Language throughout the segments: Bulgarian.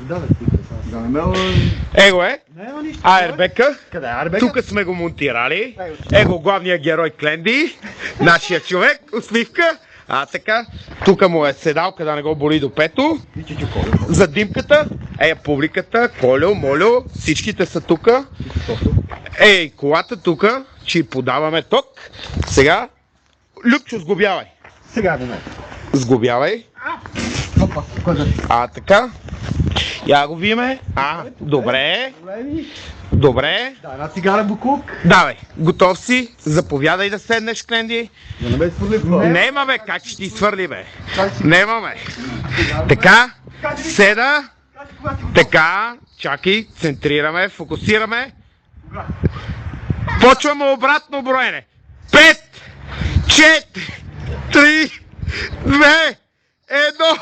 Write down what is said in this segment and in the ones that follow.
Да, бе, стига. Да, не ме... Его е. Няма нищо. Аербека. Къде е Арбека? Тук сме го монтирали. Его главният герой Кленди. Нашия човек. Усмивка. Така. Тук му е седалка да не го боли до пето. За димката. Публиката. Колю, Молю. Всичките са тук. Колата тук. Че подаваме ток. Сега. Любчо, сглобявай. Сега да не. Сглобявай. Така. Я го виме. Добре. Добре. Да, една цигара буклук. Давай, готов си. Заповядай да седнеш, Кленди. Да не ме свърли в... Нема, бе, как ще ти свърли, бе? Немаме. Така, седа. Така, чакай, центрираме, фокусираме. Почваме обратно броене. 5, 4, 3, 2, 1.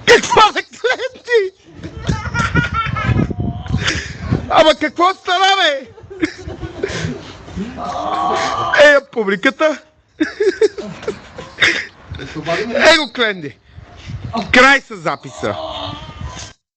Какво бе, Кленди? Ама какво стана, бе? Публиката. Его, Кленди. Край с записа.